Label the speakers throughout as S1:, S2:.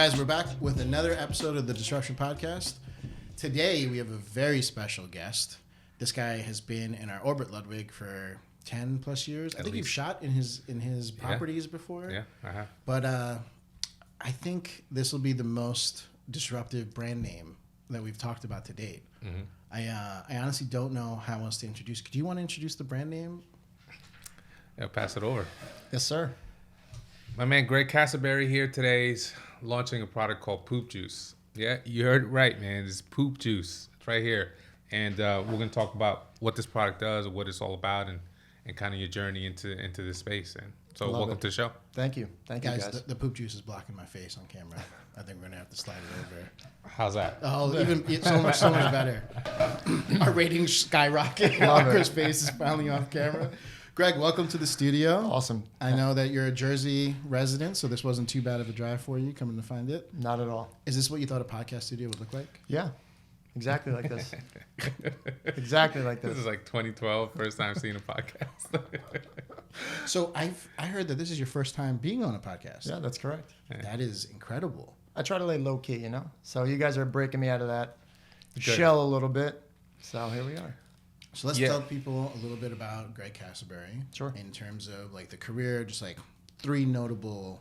S1: Guys, we're back with another episode of the Disruption Podcast. Today, we have a very special guest. This guy has been in our orbit, Ludwig, for 10 plus years. I think you've shot in his properties before.
S2: Yeah, I have.
S1: But I think this will be the most disruptive brand name that we've talked about to date. Mm-hmm. I honestly don't know how else to introduce. Do you want to introduce the brand name?
S2: Yeah, pass it over.
S1: Yes, sir.
S2: My man Gregg Casaburi here today is launching a product called Poop Juice. Yeah, you heard it right, man. It's Poop Juice. It's right here. And we're going to talk about what this product does, what it's all about, and kind of your journey into this space. And so welcome to the show.
S3: Thank you. Thank you, guys.
S1: The Poop Juice is blocking my face on camera. I think we're going to have to slide it over.
S2: How's that?
S1: Oh, even so much better. Our ratings skyrocket. Ankur's face is finally off camera. Gregg, welcome to the studio.
S3: Awesome.
S1: I know that you're a Jersey resident, so this wasn't too bad of a drive for you coming to find it.
S3: Not at all.
S1: Is this what you thought a podcast studio would look like?
S3: Yeah, exactly like this. Exactly like this.
S2: This is like 2012, first time seeing a podcast.
S1: So I heard that this is your first time being on a podcast.
S3: Yeah, that's correct.
S1: That is incredible.
S3: I try to lay low key, you know? So you guys are breaking me out of that shell a little bit. So here we are.
S1: So let's tell people a little bit about Gregg Casaburi.
S3: Sure.
S1: In terms of like the career, just like 3 notable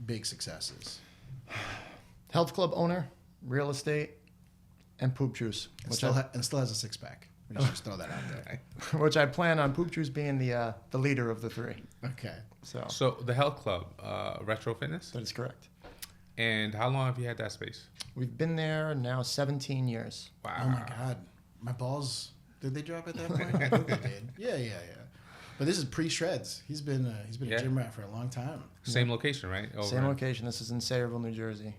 S1: big successes.
S3: Health club owner, real estate, and Poop Juice.
S1: And still has a 6-pack. We should just throw that out there.
S3: Which I plan on Poop Juice being the leader of the 3.
S1: Okay.
S2: So the health club, Retro Fitness?
S3: That is correct.
S2: And how long have you had that space?
S3: We've been there now 17 years.
S2: Wow.
S1: Oh my God. My balls, did they drop at that point? I think they did. Yeah. But this is pre-shreds. He's been a gym rat for a long time.
S2: Same location, right?
S3: Same location. This is in Sayreville, New Jersey.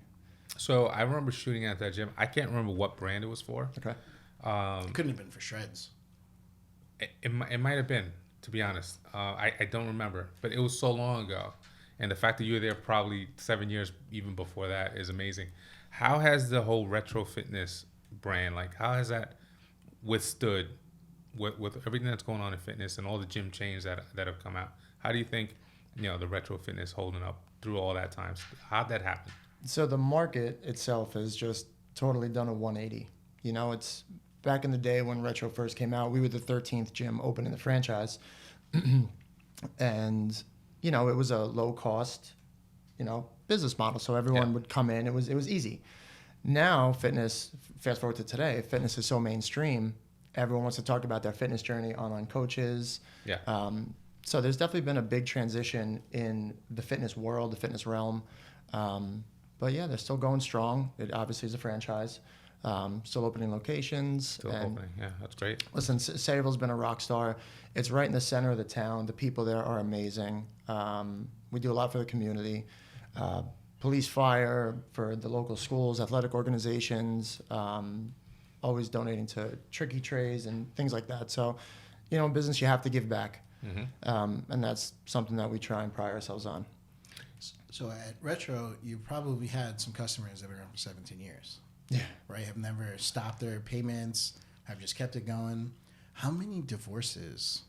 S2: So I remember shooting at that gym. I can't remember what brand it was for.
S3: Okay.
S1: It couldn't have been for shreds.
S2: It might have been, to be honest. I don't remember. But it was so long ago. And the fact that you were there probably 7 years even before that is amazing. How has the whole retro fitness brand, like how has that withstood with everything that's going on in fitness and all the gym chains that have come out? How do you think, the retro fitness holding up through all that time? How'd that happen?
S3: So the market itself has just totally done a 180. It's back in the day when retro first came out, we were the 13th gym open in the franchise. And, it was a low cost, business model. So everyone would come in. It was easy. Now fitness, fast forward to today, fitness is so mainstream. Everyone wants to talk about their fitness journey, online coaches.
S2: Yeah.
S3: So there's definitely been a big transition in the fitness world, the fitness realm. But yeah, they're still going strong. It obviously is a franchise. Still opening locations.
S2: Still opening. Yeah, that's great.
S3: Listen, Sayreville's been a rock star. It's right in the center of the town. The people there are amazing. We do a lot for the community. Police, fire, for the local schools, athletic organizations, always donating to tricky trays and things like that. So, in business, you have to give back. Mm-hmm. And that's something that we try and pride ourselves on.
S1: So at Retro, you probably had some customers that have been around for 17 years.
S3: Yeah.
S1: Right? Have never stopped their payments, have just kept it going. How many divorces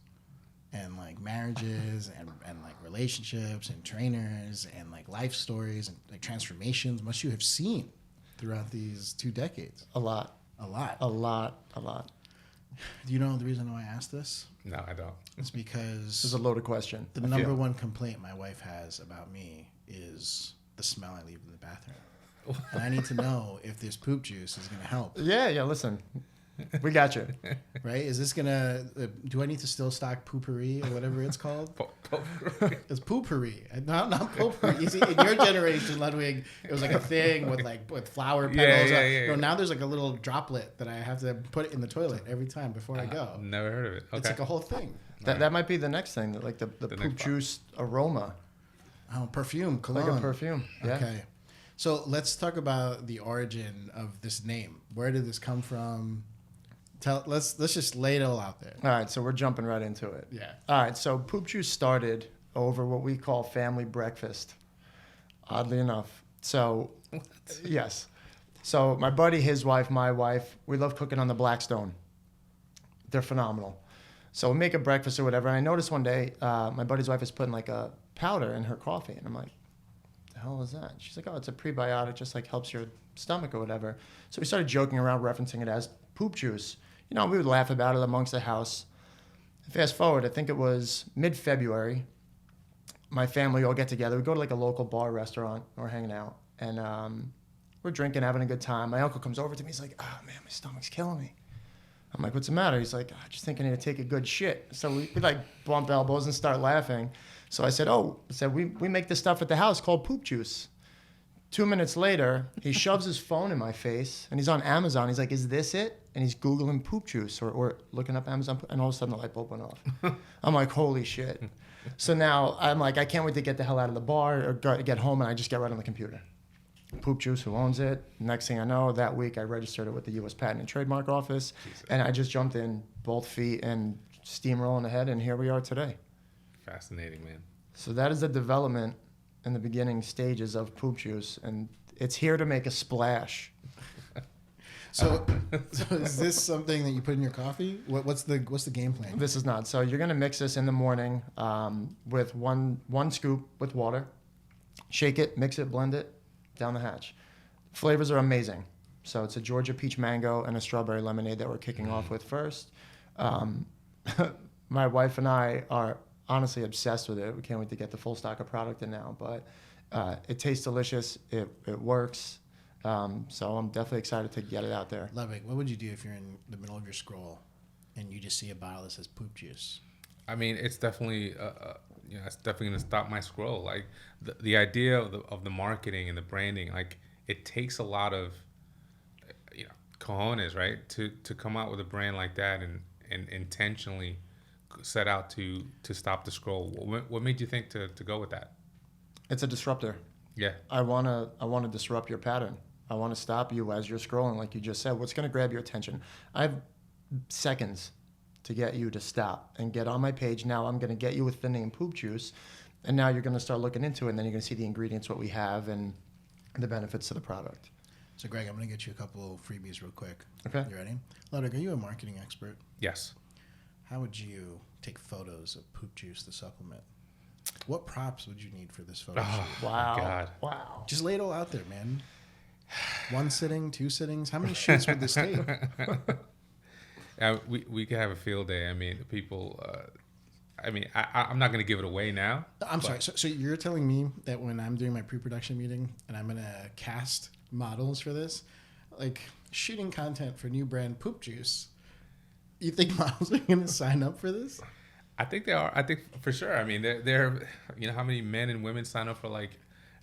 S1: and like marriages and like relationships and trainers and like life stories and like transformations must you have seen throughout these 2 decades?
S3: A lot.
S1: Do you know the reason why I asked this?
S2: No, I don't.
S1: It's because
S3: This is a loaded question.
S1: The number one complaint my wife has about me is the smell I leave in the bathroom. And I need to know if this poop juice is going to help.
S3: Yeah, listen. We got you.
S1: Right? Is this going to... do I need to still stock poopery or whatever it's called? It's poopery. Not potpourri. You see, in your generation, Ludwig, it was like a thing with flower petals.
S2: Yeah.
S1: No, now there's like a little droplet that I have to put in the toilet every time before I go.
S2: Never heard of it. Okay.
S1: It's like a whole thing.
S3: That might be the next thing, like the poop juice aroma.
S1: Oh, perfume, cologne.
S3: Like a perfume. Yeah.
S1: Okay. So let's talk about the origin of this name. Where did this come from? Let's just lay it all out there.
S3: All right, so we're jumping right into it.
S1: Yeah.
S3: All right, so Poop Juice started over what we call family breakfast, oddly enough. So, yes. So my buddy, his wife, my wife, we love cooking on the Blackstone. They're phenomenal. So we make a breakfast or whatever, and I noticed one day my buddy's wife is putting like a powder in her coffee, and I'm like, hell is that? She's like, oh, it's a prebiotic, just like helps your stomach or whatever. So we started joking around, referencing it as poop juice. You know, we would laugh about it amongst the house. Fast forward, I think it was mid-February. My family all get together. We go to like a local bar restaurant. We're hanging out. And we're drinking, having a good time. My uncle comes over to me. He's like, oh, man, my stomach's killing me. I'm like, what's the matter? He's like, I just think I need to take a good shit. So we like bump elbows and start laughing. So I said, we make this stuff at the house called poop juice. 2 minutes later, he shoves his phone in my face, and he's on Amazon. He's like, is this it? And he's Googling poop juice or looking up Amazon, and all of a sudden the light bulb went off. I'm like, holy shit. So now I'm like, I can't wait to get the hell out of the bar or get home, and I just get right on the computer. Poop juice, who owns it? Next thing I know, that week I registered it with the U.S. Patent and Trademark Office, and I just jumped in both feet and steamrolling ahead, and here we are today.
S2: Fascinating, man.
S3: So that is the development in the beginning stages of poop juice, and it's here to make a splash.
S1: So is this something that you put in your coffee? What's the game plan?
S3: This is not. So you're going to mix this in the morning with one scoop with water. Shake it, mix it, blend it, down the hatch. Flavors are amazing. So it's a Georgia peach mango and a strawberry lemonade that we're kicking off with first. My wife and I are honestly obsessed with it. We can't wait to get the full stock of product in now. But it tastes delicious. It works. So I'm definitely excited to get it out there.
S1: Ludwig, what would you do if you're in the middle of your scroll and you just see a bottle that says poop juice?
S2: I mean, it's definitely, it's definitely going to stop my scroll. Like the idea of the marketing and the branding, like it takes a lot of, cojones, right? To come out with a brand like that and intentionally set out to stop the scroll. What made you think to go with that?
S3: It's a disruptor.
S2: Yeah.
S3: I wanna disrupt your pattern. I want to stop you as you're scrolling, like you just said. What's going to grab your attention? I have seconds to get you to stop and get on my page. Now I'm going to get you with the name poop juice, and now you're going to start looking into it, and then you're going to see the ingredients, what we have, and the benefits to the product.
S1: So, Greg, I'm going to get you a couple freebies real quick.
S3: Okay.
S1: You ready? Ludwig, are you a marketing expert?
S2: Yes.
S1: How would you take photos of poop juice, the supplement? What props would you need for this photo shoot?
S3: Wow.
S2: God.
S3: Wow.
S1: Just lay it all out there, man. 1 sitting, 2 sittings. How many shoots would this take?
S2: We could have a field day. I mean, people. I'm not going to give it away now.
S1: I'm sorry. So you're telling me that when I'm doing my pre-production meeting and I'm going to cast models for this, like shooting content for new brand poop juice, you think models are going to sign up for this?
S2: I think they are. I think for sure. I mean, they're how many men and women sign up for like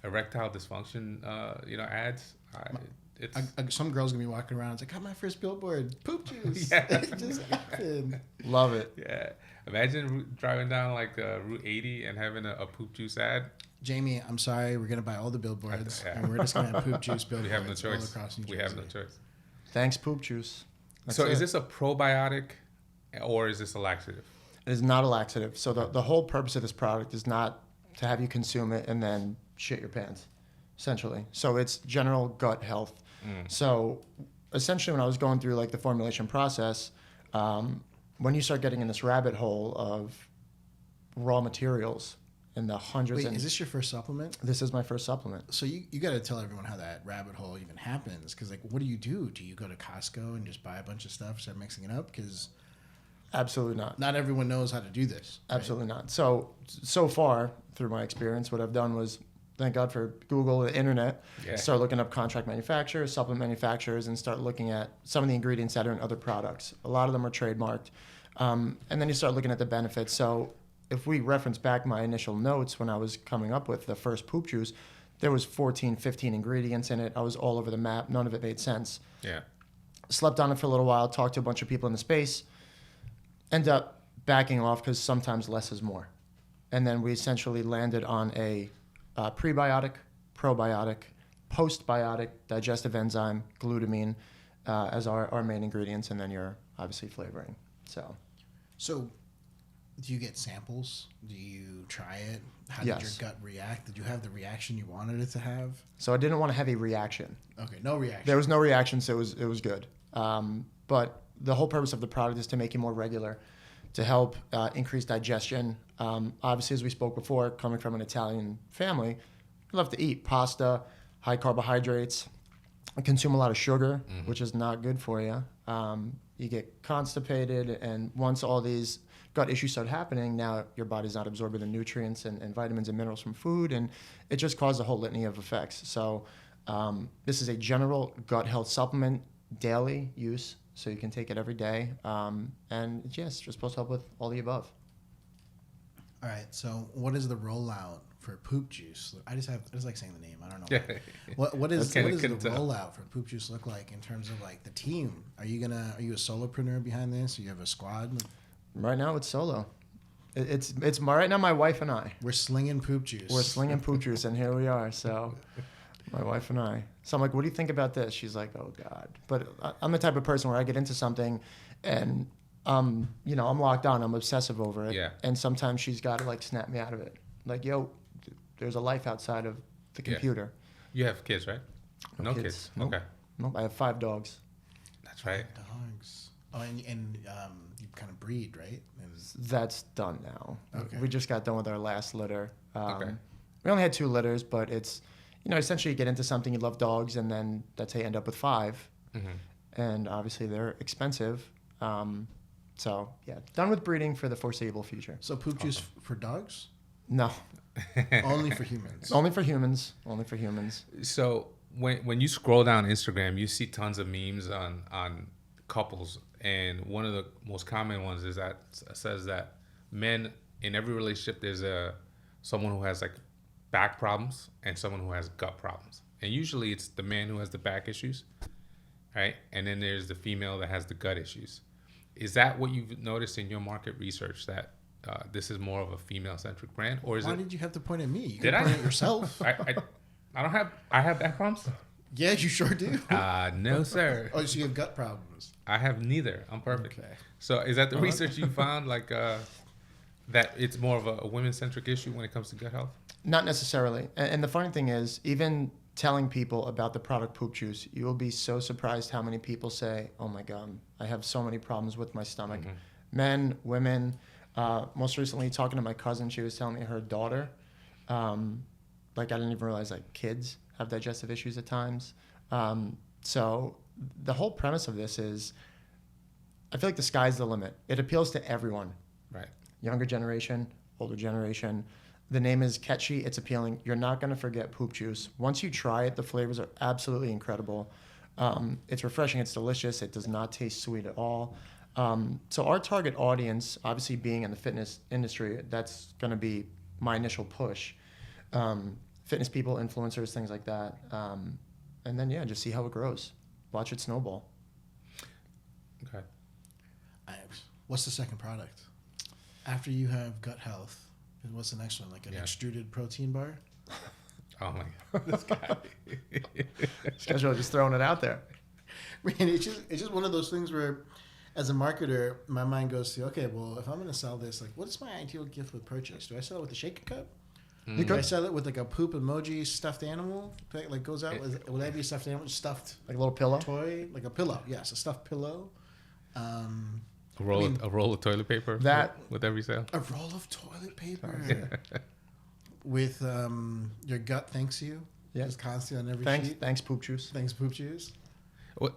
S2: erectile dysfunction, ads.
S1: Some girl's gonna be walking around. It's like, got my first billboard, poop juice.
S2: Yeah.
S1: It just happened.
S3: Love it.
S2: Yeah. Imagine driving down like Route 80 and having a poop juice ad.
S1: Jamie, I'm sorry. We're gonna buy all the billboards,
S2: Yeah.
S1: and we're just gonna have poop juice billboards.
S2: We have no choice.
S1: All across New Jersey.
S2: We have no choice.
S3: Thanks, poop juice. That's
S2: So
S3: it.
S2: is this a probiotic or is this a laxative?
S3: It is not a laxative. So the whole purpose of this product is not to have you consume it and then shit your pants, essentially. So it's general gut health. So essentially when I was going through like the formulation process, when you start getting in this rabbit hole of raw materials in the hundreds.
S1: Wait, is this your first supplement?
S3: This is my first supplement.
S1: So you got to tell everyone how that rabbit hole even happens. Because like, what do? Do you go to Costco and just buy a bunch of stuff, start mixing it up? Because
S3: Absolutely not.
S1: not everyone knows how to do this. Right?
S3: Absolutely not. So far, through my experience, what I've done was, thank God for Google, the internet, start looking up contract manufacturers, supplement manufacturers, and start looking at some of the ingredients that are in other products. A lot of them are trademarked. And then you start looking at the benefits. So if we reference back my initial notes when I was coming up with the first poop juice, there was 14, 15 ingredients in it. I was all over the map. None of it made sense.
S2: Yeah.
S3: Slept on it for a little while, talked to a bunch of people in the space, end up backing off because sometimes less is more. And then we essentially landed on a prebiotic, probiotic, postbiotic, digestive enzyme, glutamine as our main ingredients, and then you're obviously flavoring. So
S1: do you get samples? Do you try it? How did
S3: Yes.
S1: your gut react? Did you have the reaction you wanted it to have?
S3: I didn't want to have a reaction.
S1: Okay, no reaction.
S3: There was no reaction, so it was good. But the whole purpose of the product is to make you more regular, to help increase digestion. Obviously, as we spoke before, coming from an Italian family, love to eat pasta, high carbohydrates. I consume a lot of sugar, which is not good for you. You get constipated, and once all these gut issues start happening, now your body's not absorbing the nutrients and vitamins and minerals from food, and it just causes a whole litany of effects. So this is a general gut health supplement, daily use, so you can take it every day. And yes, you're supposed to help with all the above.
S1: All right. So what is the rollout for poop juice? I just like saying the name. I don't know. What does the rollout for poop juice look like in terms of like the team? Are you a solopreneur behind this? Or you have a squad?
S3: Right now it's solo. It's right now my wife and I.
S1: We're slinging poop juice.
S3: And here we are. So my wife and I. So I'm like, what do you think about this? She's like, oh God. But I'm the type of person where I get into something and I'm locked on. I'm obsessive over it.
S2: Yeah.
S3: And sometimes she's got to like snap me out of it. Like, yo, there's a life outside of the computer.
S2: You have kids, right? No kids.
S3: Nope.
S2: Okay.
S3: Nope. I have 5 dogs.
S2: That's right.
S1: Dogs. Oh, and you kind of breed, right?
S3: That's done now.
S1: Okay.
S3: We just got done with our last litter.
S2: Okay.
S3: We only had 2 litters, but it's, essentially you get into something, you love dogs, and then that's how you end up with 5.
S2: Mm-hmm.
S3: And obviously they're expensive. So, yeah, done with breeding for the foreseeable future.
S1: So poop juice for dogs?
S3: No.
S1: Only for humans.
S3: Only for humans.
S2: So when you scroll down Instagram, you see tons of memes on couples, and one of the most common ones is that says that men in every relationship there's someone who has like back problems and someone who has gut problems, and usually it's the man who has the back issues, right? And then there's the female that has the gut issues. Is that what you've noticed in your market research, that this is more of a female-centric brand, or is
S1: Why did you have to point at me? You
S2: Did
S1: can
S2: I?
S1: point at yourself.
S2: I don't have. I have back problems.
S1: Yeah, you sure do.
S2: No, sir.
S1: Oh, so you have gut problems.
S2: I have neither. I'm perfect.
S1: Okay.
S2: So is that the research you found, like that it's more of a women-centric issue when it comes to gut health?
S3: Not necessarily. And the funny thing is, even telling people about the product Poop Juice, you will be so surprised how many people say, oh my God, I have so many problems with my stomach.
S2: Mm-hmm.
S3: Men, women. Most recently, talking to my cousin, she was telling me her daughter, I didn't even realize like kids have digestive issues at times. So the whole premise of this is, I feel like the sky's the limit. It appeals to everyone.
S2: Right.
S3: Younger generation, older generation. The name is catchy. It's appealing. You're not going to forget Poop Juice. Once you try it, the flavors are absolutely incredible. It's refreshing. It's delicious. It does not taste sweet at all. So our target audience, obviously being in the fitness industry, that's going to be my initial push. Fitness people, influencers, things like that. And then, just see how it grows. Watch it snowball.
S2: Okay.
S1: What's the second product? After you have gut health, what's the next one? Like an extruded protein bar?
S2: Oh my God. This guy.
S3: This guy's really just throwing it out there.
S1: I mean, it's just one of those things where, as a marketer, my mind goes to, okay, well, if I'm going to sell this, like, what's my ideal gift with purchase? Do I sell it with a shaker cup? Do I sell it with like a poop emoji stuffed animal that like goes out? Would that be a stuffed animal? Stuffed
S3: Like a little pillow?
S1: toy? Like a pillow. Yes, a stuffed pillow.
S2: A roll of toilet paper with every sale.
S1: A roll of toilet paper. With your gut thanks you.
S3: Yeah.
S1: Just constantly on every sheet.
S3: Thanks, Poop Juice.
S1: Thanks, poop juice.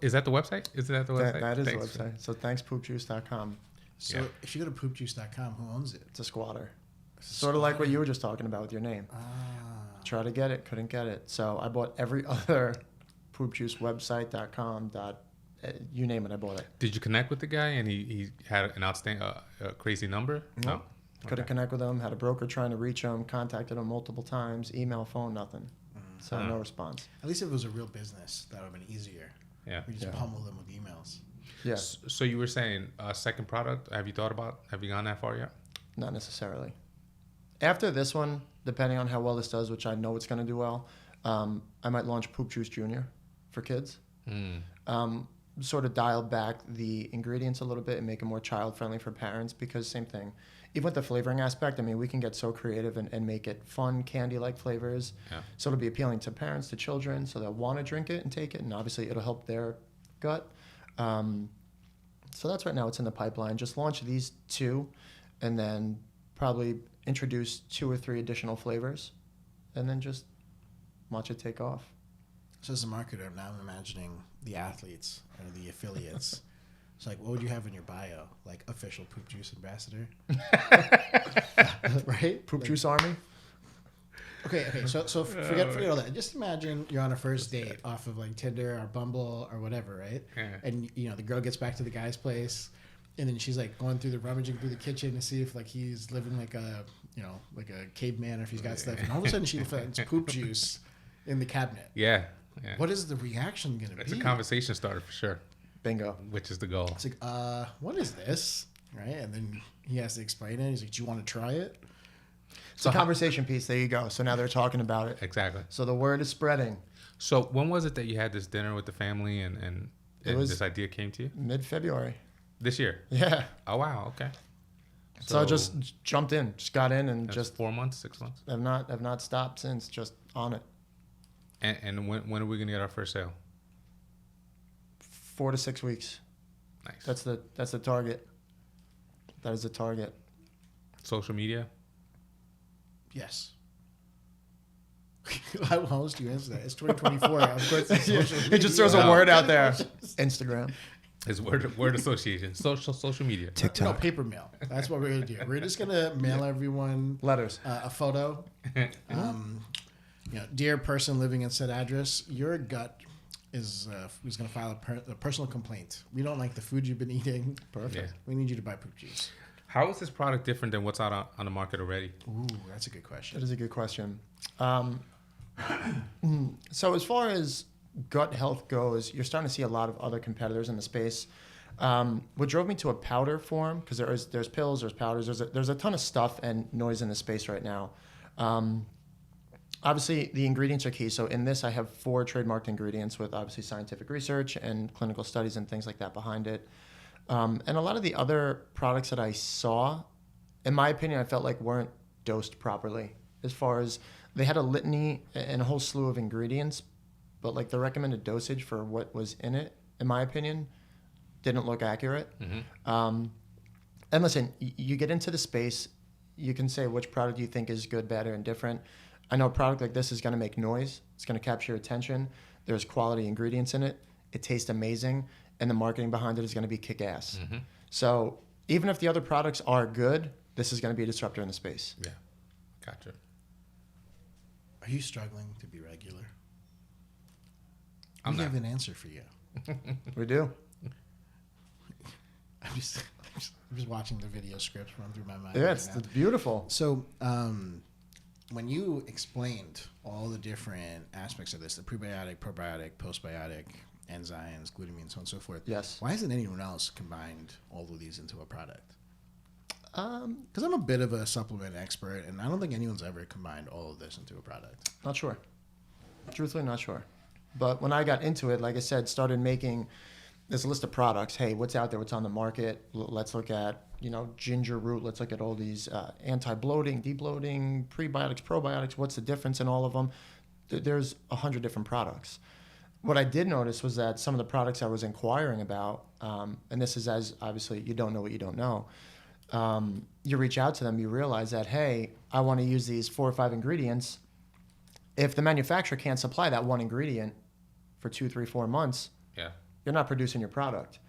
S2: Is that the website? Is that the website?
S3: That is the website. So thankspoopjuice.com.
S1: So if you go to poopjuice.com, who owns it?
S3: It's a squatter. Sort of like what you were just talking about with your name. Try to get it, couldn't get it. So I bought every other poopjuicewebsite.com. You name it, I bought it.
S2: Did you connect with the guy and he had an outstanding, crazy number?
S3: No. Couldn't connect with him. Had a broker trying to reach him. Contacted him multiple times. Email, phone, nothing. So no response.
S1: At least if it was a real business, that would have been easier.
S2: Yeah.
S1: We just pummel them with emails.
S3: Yeah.
S2: So you were saying second product. Have you gone that far yet?
S3: Not necessarily. After this one, depending on how well this does, which I know it's going to do well, I might launch Poop Juice Junior for kids. Sort of dial back the ingredients a little bit and make it more child-friendly for parents, because same thing. Even with the flavoring aspect, I mean, we can get so creative and make it fun, candy-like flavors. Yeah. So it'll be appealing to parents, to children, so they'll want to drink it and take it, and obviously it'll help their gut. So that's right now. It's in the pipeline. Just launch these 2, and then probably introduce 2 or 3 additional flavors, and then just watch it take off.
S1: So as a marketer, now I'm imagining the athletes or the affiliates. It's like, what would you have in your bio? Like official poop juice ambassador, right?
S3: Poop Juice Army.
S1: Okay. So forget all that. Just imagine you're on a first date off of like Tinder or Bumble or whatever, right?
S2: Yeah.
S1: And the girl gets back to the guy's place, and then she's like going through the rummaging through the kitchen to see if like he's living like a like a caveman or if he's got stuff. And all of a sudden she finds poop juice in the cabinet.
S2: Yeah.
S1: What is the reaction gonna
S2: That's
S1: be?
S2: a conversation starter for sure.
S3: Bingo.
S2: Which is the goal.
S1: It's like, what is this? Right? And then he has to explain it. He's like, do you want to try it?
S3: So conversation piece. There you go. So now they're talking about it.
S2: Exactly.
S3: So the word is spreading.
S2: So when was it that you had this dinner with the family and this idea came to you?
S3: Mid-February.
S2: This year?
S3: Yeah.
S2: Oh, wow. Okay.
S3: So I just jumped in, just got in, and just
S2: 4 months, 6 months.
S3: have not stopped since. Just on it.
S2: And when are we gonna get our first sale?
S3: 4 to 6 weeks.
S2: Nice.
S3: That's the target. That is the target.
S2: Social media.
S1: Yes. How else do you answer that? It's 2024. Of course, it's social media.
S3: He just throws a word out there. Instagram.
S2: It's word association. Social media.
S3: TikTok.
S1: No, paper mail. That's what we're gonna do. We're just gonna mail everyone
S3: Letters.
S1: a photo. Dear person living in said address, your gut is going to file a personal complaint. We don't like the food you've been eating.
S3: Perfect.
S2: Yeah.
S1: We need you to buy poop juice.
S2: How is this product different than what's out on the market already?
S1: Ooh, that's a good question.
S3: That is a good question. So as far as gut health goes, you're starting to see a lot of other competitors in the space. What drove me to a powder form, because there's pills, there's powders, there's a ton of stuff and noise in the space right now. Obviously, the ingredients are key. So in this, I have 4 trademarked ingredients with obviously scientific research and clinical studies and things like that behind it. And a lot of the other products that I saw, in my opinion, I felt like weren't dosed properly. As far as they had a litany and a whole slew of ingredients, but like the recommended dosage for what was in it, in my opinion, didn't look accurate. Mm-hmm. And listen, you get into the space, you can say which product you think is good, bad, or indifferent. I know a product like this is going to make noise. It's going to capture your attention. There's quality ingredients in it. It tastes amazing. And the marketing behind it is going to be kick-ass. Mm-hmm. So even if the other products are good, this is going to be a disruptor in the space.
S2: Yeah. Gotcha.
S1: Are you struggling to be regular?
S2: I'm
S1: We
S2: not.
S1: have an answer for you.
S3: We do.
S1: I'm just watching the video scripts run through my mind.
S3: Yeah,
S1: right
S3: it's
S1: now.
S3: beautiful.
S1: So, when you explained all the different aspects of this, the prebiotic, probiotic, postbiotic, enzymes, glutamine, so on and so forth.
S3: Yes.
S1: Why hasn't anyone else combined all of these into a product? Because I'm a bit of a supplement expert, and I don't think anyone's ever combined all of this into a product.
S3: Not sure. Truthfully, not sure. But when I got into it, like I said, started making this list of products. Hey, what's out there? What's on the market? Let's look at, ginger root. Let's look at all these anti-bloating, debloating, prebiotics, probiotics. What's the difference in all of them? There's 100 different products. What I did notice was that some of the products I was inquiring about, and this is as obviously you don't know what you don't know, you reach out to them, you realize that, hey, I want to use these 4 or 5 ingredients. If the manufacturer can't supply that one ingredient for 2, 3, 4 months,
S2: Yeah.
S3: you're not producing your product.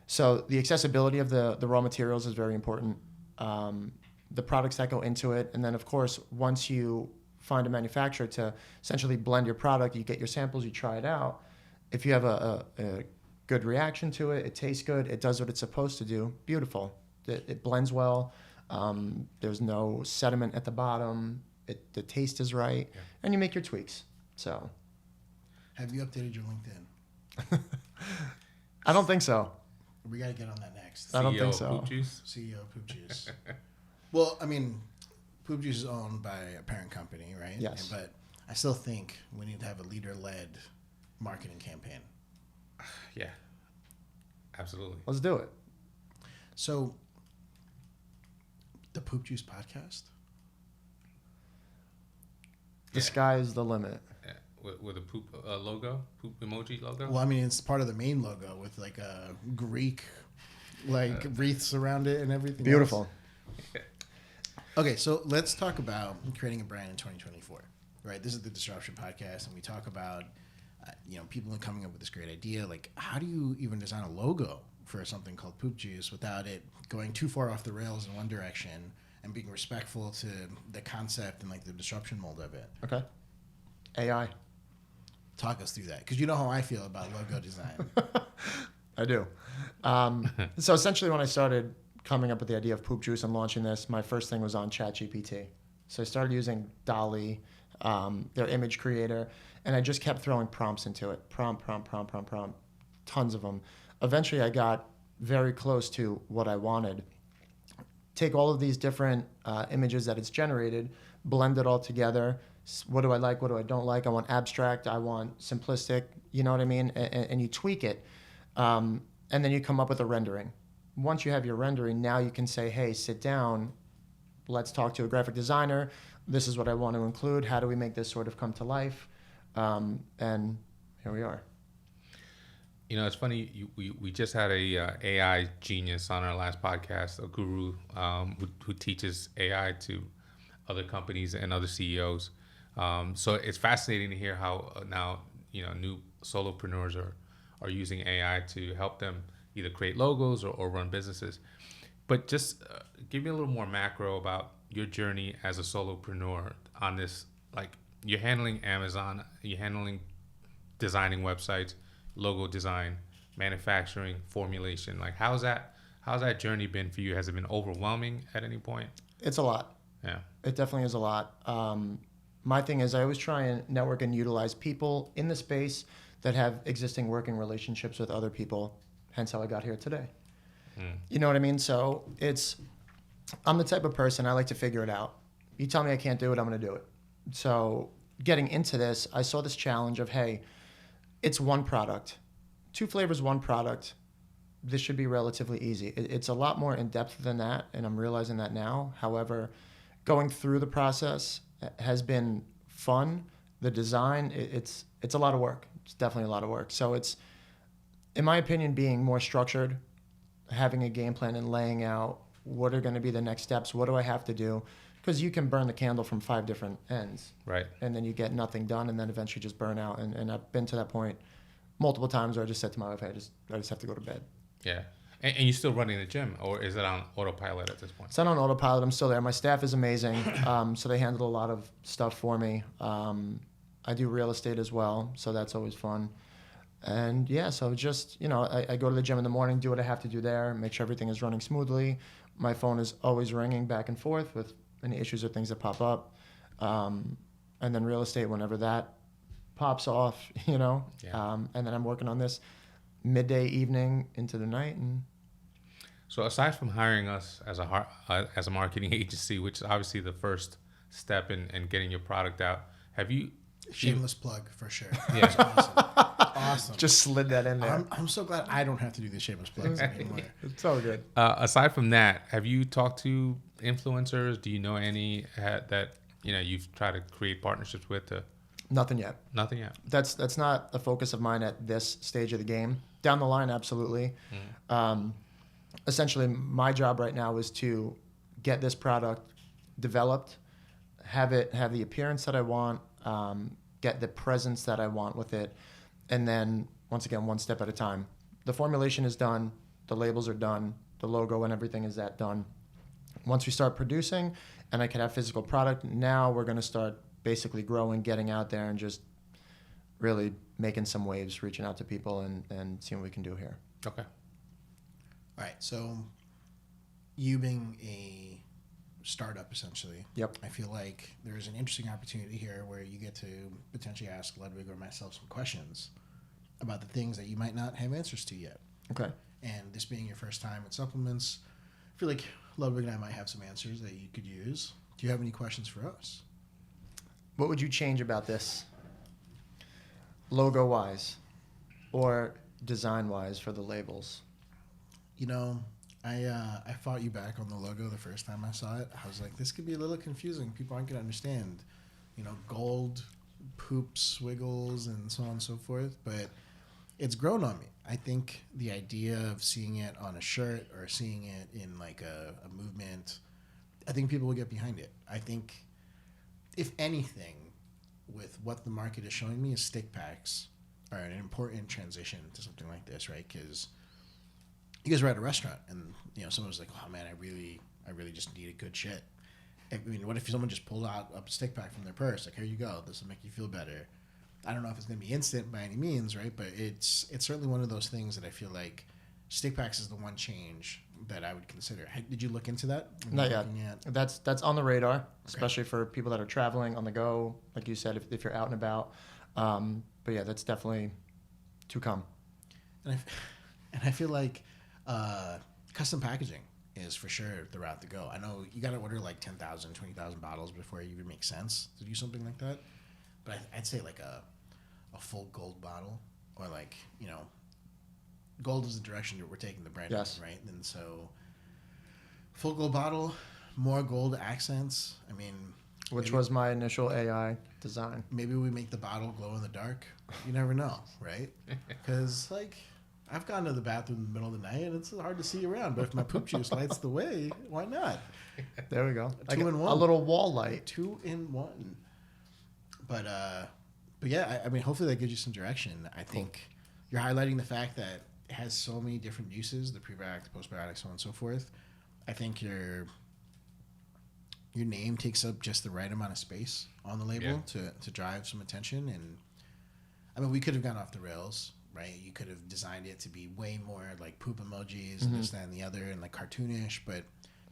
S3: So the accessibility of the raw materials is very important. The products that go into it. And then, of course, once you find a manufacturer to essentially blend your product, you get your samples, you try it out. If you have a good reaction to it, it tastes good, it does what it's supposed to do, beautiful. It blends well. There's no sediment at the bottom. The taste is right. Yeah. And you make your tweaks. So,
S1: Have you updated your LinkedIn?
S3: I don't think so.
S1: We got to get on that next.
S3: I don't think
S2: CEO
S3: so.
S2: Poop Juice?
S1: CEO of Poop Juice. Well, I mean, Poop Juice is owned by a parent company, right?
S3: Yes.
S1: But I still think we need to have a leader-led marketing campaign.
S2: Yeah. Absolutely.
S3: Let's do it.
S1: So, the Poop Juice podcast?
S3: The sky is the limit.
S2: Yeah. With a poop logo, poop emoji logo.
S1: Well, I mean, it's part of the main logo with like a Greek, wreaths around it and everything.
S3: Beautiful.
S1: Else. Okay, so let's talk about creating a brand in 2024. right? This is the Disruption Podcast, and we talk about, people coming up with this great idea. Like, how do you even design a logo for something called Poop Juice without it going too far off the rails in one direction and being respectful to the concept and like the disruption mold of it?
S3: Okay. AI.
S1: Talk us through that, because you know how I feel about logo design.
S3: I do. So essentially, when I started coming up with the idea of Poop Juice and launching this, my first thing was on ChatGPT. So I started using Dolly, their image creator, and I just kept throwing prompts into it. Prompt, tons of them. Eventually, I got very close to what I wanted. Take all of these different images that it's generated, blend it all together. What do I like? What do I don't like? I want abstract. I want simplistic. You know what I mean? And you tweak it. And then you come up with a rendering. Once you have your rendering, now you can say, hey, sit down. Let's talk to a graphic designer. This is what I want to include. How do we make this sort of come to life? And here we are.
S2: It's funny. We just had a AI genius on our last podcast, a guru who teaches AI to other companies and other CEOs. So it's fascinating to hear how now new solopreneurs are using AI to help them either create logos or run businesses. But just give me a little more macro about your journey as a solopreneur on this. Like, you're handling Amazon, you're handling designing websites, logo design, manufacturing, formulation. Like, how's that journey been for you? Has it been overwhelming at any point?
S3: It's a lot.
S2: Yeah.
S3: It definitely is a lot. My thing is I always try and network and utilize people in the space that have existing working relationships with other people, hence how I got here today. You know what I mean? So I'm the type of person, I like to figure it out. You tell me I can't do it, I'm going to do it. So getting into this, I saw this challenge of, hey, it's one product. 2 flavors, one product. This should be relatively easy. It's a lot more in depth than that, and I'm realizing that now. However, going through the process has been fun. The design, it's a lot of work. It's definitely a lot of work. So it's, in my opinion, being more structured, having a game plan and laying out what are going to be the next steps. What do I have to do? Because you can burn the candle from 5 different ends.
S2: Right.
S3: And then you get nothing done, and then eventually just burn out. And I've been to that point multiple times where I just said to my wife, I just have to go to bed.
S2: Yeah. And you're still running the gym, or is it on autopilot at this point?
S3: It's not on autopilot. I'm still there. My staff is amazing. So they handle a lot of stuff for me. I do real estate as well, so that's always fun. And yeah, so just, I go to the gym in the morning, do what I have to do there, make sure everything is running smoothly. My phone is always ringing back and forth with any issues or things that pop up. And then real estate, whenever that pops off,
S2: Yeah.
S3: And then I'm working on this midday, evening into the night. And
S2: so aside from hiring us as a marketing agency, which is obviously the first step in getting your product out, have you...
S1: Shameless plug for sure.
S2: Yeah.
S1: Awesome.
S3: just slid that in there.
S1: I'm so glad I don't have to do the shameless plugs anymore.
S3: It's so good.
S2: Aside from that, have you talked to influencers? Do you know any that you've tried to create partnerships with?
S3: Nothing yet.
S2: Nothing yet.
S3: That's not a focus of mine at this stage of the game. Down the line, absolutely. Essentially, my job right now is to get this product developed, have the appearance that I want, get the presence that I want with it, and then once again, one step at a time. The formulation is done, the labels are done, the logo and everything is done. Once we start producing and I can have physical product, now we're going to start basically growing, getting out there and just really making some waves, reaching out to people and seeing what we can do here.
S2: Okay.
S1: All right. So you being a startup, essentially.
S3: Yep.
S1: I feel like there's an interesting opportunity here where you get to potentially ask Ludwig or myself some questions about the things that you might not have answers to yet.
S3: Okay.
S1: And this being your first time with supplements, I feel like Ludwig and I might have some answers that you could use. Do you have any questions for us?
S3: What would you change about this, logo-wise or design-wise for the labels?
S1: I fought you back on the logo the first time I saw it. I was like, this could be a little confusing. People aren't going to understand, gold, poop, swiggles, and so on and so forth. But it's grown on me. I think the idea of seeing it on a shirt or seeing it in like a movement, I think people will get behind it. I think, if anything, with what the market is showing me is stick packs are an important transition to something like this, right? Because you guys were at a restaurant and someone was like, "Oh man, I really just needed good shit." I mean, what if someone just pulled out a stick pack from their purse? Like, here you go. This will make you feel better. I don't know if it's going to be instant by any means, right? But it's certainly one of those things that I feel like stick packs is the one change that I would consider. Did you look into that?
S3: Not yet. That's on the radar, especially for people that are traveling on the go, like you said, if you're out and about. But yeah, that's definitely to come.
S1: And I feel like custom packaging is for sure the route to go. I know you got to order like 10,000, 20,000 bottles before it even makes sense to do something like that. But I'd say like a full gold bottle, or like, gold is the direction that we're taking the brand,
S3: yes,
S1: right? And so full gold bottle, more gold accents. I mean,
S3: which was my initial AI design.
S1: Maybe we make the bottle glow in the dark. You never know, right? Because like, I've gone to the bathroom in the middle of the night and it's hard to see around. But if my poop juice lights the way, why not?
S3: There we go.
S1: Two in one.
S3: A little wall light.
S1: 2 in 1. But yeah, I mean, hopefully that gives you some direction. I think you're highlighting the fact that it has so many different uses, the prebiotic, the postbiotic, so on and so forth. I think your name takes up just the right amount of space on the label to drive some attention. And I mean, we could have gone off the rails, right? You could have designed it to be way more like poop emojis and this, that, and the other, and like cartoonish. But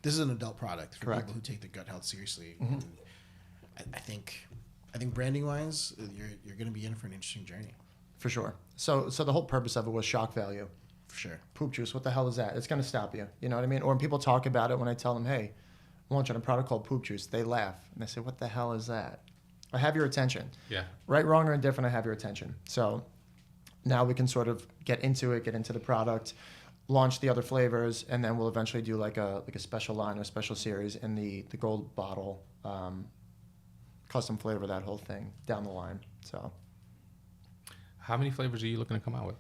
S1: this is an adult product for people who take their gut health seriously. And I think branding wise, you're going to be in for an interesting journey.
S3: For sure. So the whole purpose of it was shock value.
S1: For sure.
S3: Poop juice, what the hell is that? It's going to stop you. You know what I mean? Or when people talk about it, when I tell them, hey, I'm launching a product called poop juice, they laugh. And they say, what the hell is that? I have your attention. Yeah. Right, wrong, or indifferent, I have your attention. So now we can sort of get into the product, launch the other flavors, and then we'll eventually do like a special line or special series in the gold bottle, custom flavor, that whole thing down the line. So
S2: how many flavors are you looking to come out with?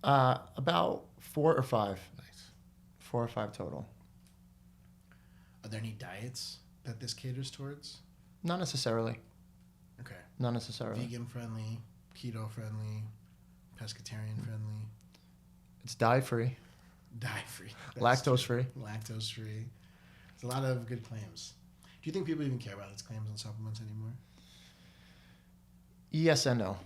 S3: About 4 or 5.
S2: Nice.
S3: 4 or 5 total.
S1: Are there any diets that this caters towards?
S3: Not necessarily.
S1: Okay.
S3: Not necessarily.
S1: Vegan friendly, keto friendly, pescatarian friendly.
S3: It's dye free.
S1: Dye free.
S3: Lactose free.
S1: Lactose free. There's a lot of good claims. Do you think people even care about its claims on supplements anymore?
S3: Yes and no.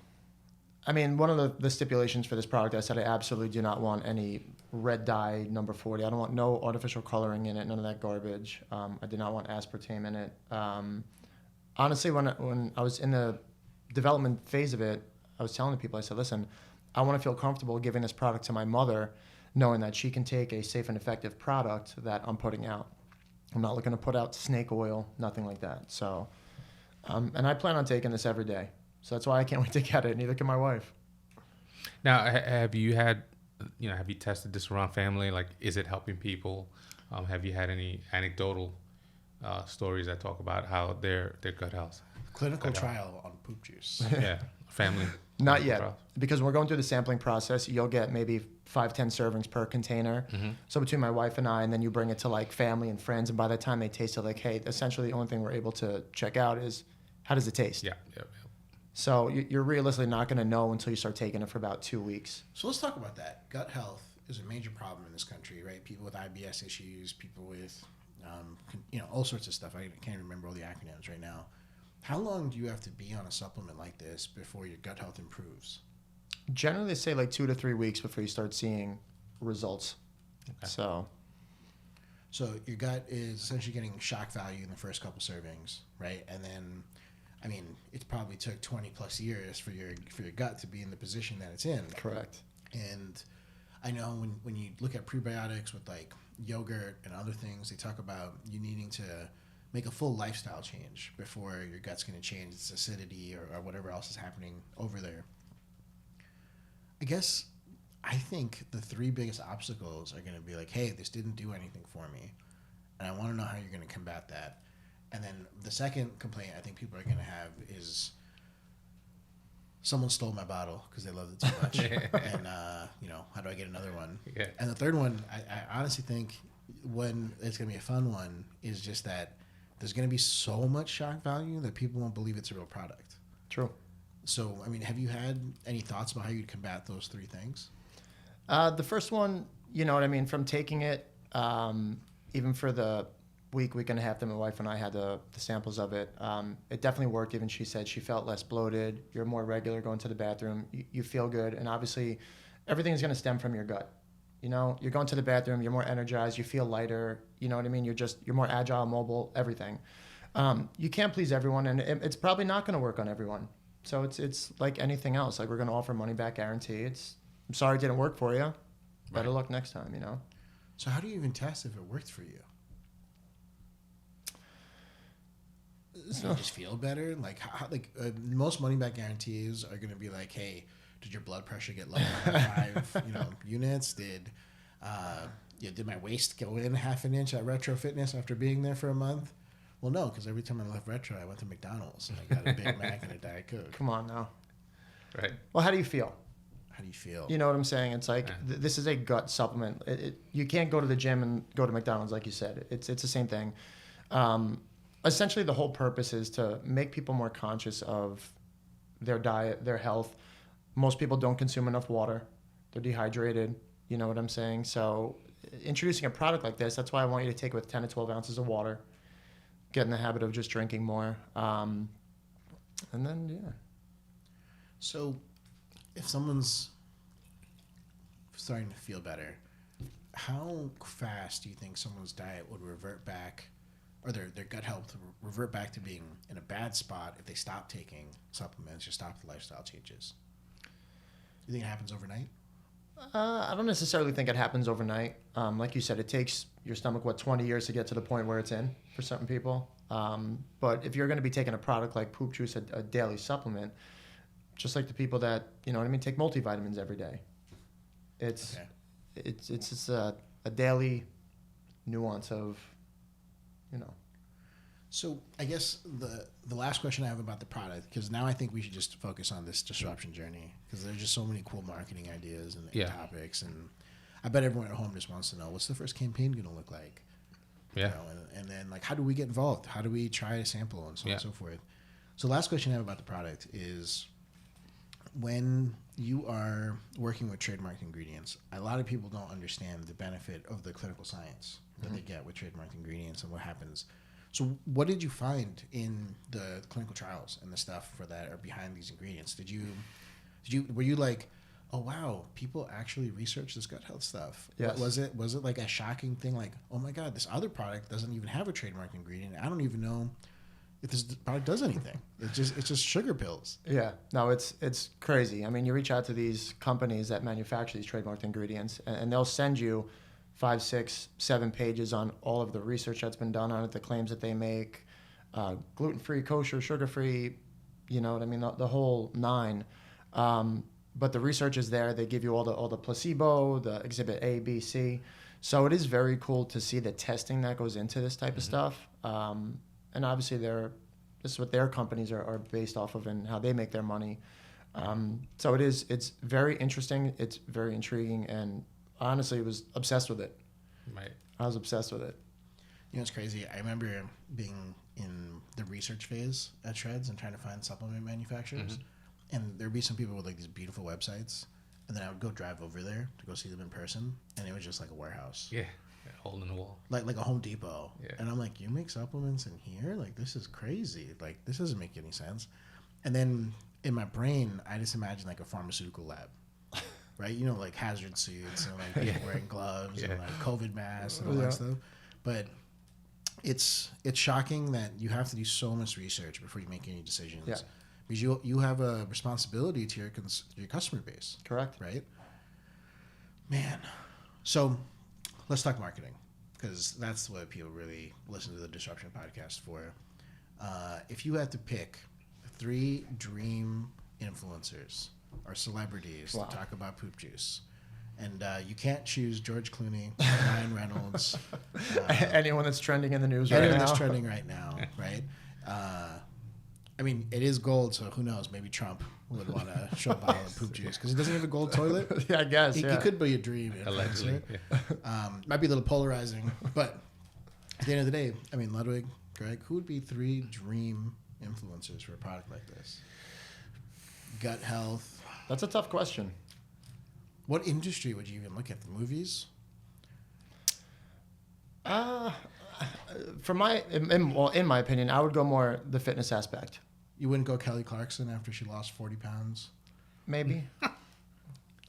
S3: I mean, one of the stipulations for this product, I said I absolutely do not want any red dye number 40. I don't want no artificial coloring in it, none of that garbage. I did not want aspartame in it. Honestly, when I was in the development phase of it, I was telling the people, I said, listen, I want to feel comfortable giving this product to my mother, knowing that she can take a safe and effective product that I'm putting out. I'm not looking to put out snake oil, nothing like that. So, and I plan on taking this every day. So that's why I can't wait to get it. Neither can my wife.
S2: Now, have you tested this around family? Like, is it helping people? Have you had any anecdotal stories that talk about how their gut health?
S1: Clinical trial on poop juice.
S2: Yeah, family.
S3: Not yet, because when we're going through the sampling process, you'll get maybe 5-10 servings per container. Mm-hmm. So between my wife and I, and then you bring it to like family and friends, and by the time they taste it, like, hey, essentially the only thing we're able to check out is how does it taste?
S2: Yeah.
S3: So you're realistically not going to know until you start taking it for about 2 weeks.
S1: So let's talk about that. Gut health is a major problem in this country, right? People with IBS issues, people with, all sorts of stuff. I can't remember all the acronyms right now. How long do you have to be on a supplement like this before your gut health improves?
S3: Generally, they say like 2 to 3 weeks before you start seeing results. Okay.
S1: So your gut is essentially getting shock value in the first couple servings, right? And then, I mean, it probably took 20 plus years for your gut to be in the position that it's in.
S3: Correct.
S1: And I know when you look at prebiotics with like yogurt and other things, they talk about you needing to make a full lifestyle change before your gut's going to change its acidity or whatever else is happening over there. I think the 3 biggest obstacles are going to be like, hey, this didn't do anything for me, and I want to know how you're going to combat that. And then the second complaint I think people are going to have is someone stole my bottle because they loved it too much. And, how do I get another one? Yeah. And the third one, I honestly think when it's going to be a fun one is just that there's going to be so much shock value that people won't believe it's a real product.
S3: True.
S1: So, I mean, have you had any thoughts about how you'd combat those three things?
S3: The first one, you know what I mean, from taking it, even for the week and a half that my wife and I had the samples of it, it definitely worked. Even she said she felt less bloated. You're more regular going to the bathroom. You feel good. And obviously, everything is going to stem from your gut. You know, you're going to the bathroom, you're more energized, you feel lighter. You know what I mean? You're more agile, mobile, everything. You can't please everyone, and it's probably not going to work on everyone. So it's like anything else. Like, we're going to offer money back guarantee. I'm sorry it didn't work for you. Better luck next time, you know?
S1: So how do you even test if it worked for you? So you just feel better? Like, most money back guarantees are going to be like, hey, did your blood pressure get lower by 5 units? Did my waist go in half an inch at Retro Fitness after being there for a month? Well, no, because every time I left Retro, I went to McDonald's and I got a Big Mac and a Diet Coke.
S3: Come on now.
S2: Right.
S3: Well, how do you feel?
S1: How do you feel?
S3: You know what I'm saying? It's like, this is a gut supplement. You can't go to the gym and go to McDonald's, like you said. It's the same thing. Essentially, the whole purpose is to make people more conscious of their diet, their health. Most people don't consume enough water. They're dehydrated. You know what I'm saying? So introducing a product like this, that's why I want you to take it with 10 to 12 ounces of water. Get in the habit of just drinking more. And then, yeah.
S1: So if someone's starting to feel better, how fast do you think someone's diet would revert back, or their gut health revert back to being in a bad spot if they stop taking supplements or stop the lifestyle changes? You think it happens overnight?
S3: I don't necessarily think it happens overnight. Like you said, it takes your stomach, 20 years to get to the point where it's in for certain people. But if you're going to be taking a product like poop juice, a daily supplement, just like the people that, you know what I mean, take multivitamins every day. It's just a daily nuance of, you know.
S1: So I guess the last question I have about the product, because now I think we should just focus on this disruption journey, because there's just so many cool marketing ideas and topics, and I bet everyone at home just wants to know, what's the first campaign going to look like?
S2: Yeah.
S1: You know, and then, like, how do we get involved? How do we try a sample and so on and so forth? So the last question I have about the product is, when you are working with trademarked ingredients, a lot of people don't understand the benefit of the clinical science that they get with trademarked ingredients and what happens. So what did you find in the clinical trials and the stuff for that are behind these ingredients? Were you like, oh wow, people actually research this gut health stuff?
S3: Yes.
S1: Was it like a shocking thing, like, oh my God, this other product doesn't even have a trademarked ingredient. I don't even know if this product does anything. It's just sugar pills.
S3: Yeah, no, it's crazy. I mean, you reach out to these companies that manufacture these trademarked ingredients, and they'll send you 5, 6, 7 pages on all of the research that's been done on it, the claims that they make, gluten-free, kosher, sugar-free, you know what I mean, the whole 9. But the research is there. They give you all the placebo, the exhibit A, B, C. So it is very cool to see the testing that goes into this type of stuff. And obviously this is what their companies are based off of and how they make their money. So it's very interesting. It's very intriguing, and honestly, was obsessed with it.
S2: Right.
S3: I was obsessed with it.
S1: You know, it's crazy. I remember being in the research phase at Shreds and trying to find supplement manufacturers. And there'd be some people with like these beautiful websites, and then I would go drive over there to go see them in person, and it was just like a warehouse.
S2: Yeah. Hole in the wall.
S1: Like a Home Depot.
S2: Yeah.
S1: And I'm like, you make supplements in here? Like, this is crazy. Like, this doesn't make any sense. And then in my brain, I just imagine like a pharmaceutical lab. Right? You know, like hazard suits and like people wearing gloves and like COVID masks and all that stuff. But it's shocking that you have to do so much research before you make any decisions.
S3: Yeah.
S1: Because you have a responsibility to your customer base.
S3: Correct.
S1: Right? Man. So let's talk marketing, because that's what people really listen to the Disruption podcast for. If you had to pick 3 dream influencers or celebrities to talk about poop juice, and you can't choose George Clooney, Ryan Reynolds,
S3: anyone that's trending in the news right now.
S1: Anyone that's trending right now, right? I mean, it is gold, so who knows? Maybe Trump would want to show a bottle of poop juice, because he doesn't have a gold toilet.
S3: Yeah, I guess.
S1: He could be a dream influencer.
S2: Allegedly. Yeah.
S1: Might be a little polarizing, but at the end of the day, I mean, Ludwig, Greg, who would be 3 dream influencers for a product like this? gut health.
S3: That's a tough question.
S1: What industry would you even look at? The movies?
S3: In my opinion, I would go more the fitness aspect.
S1: You wouldn't go Kelly Clarkson after she lost 40 pounds?
S3: Maybe.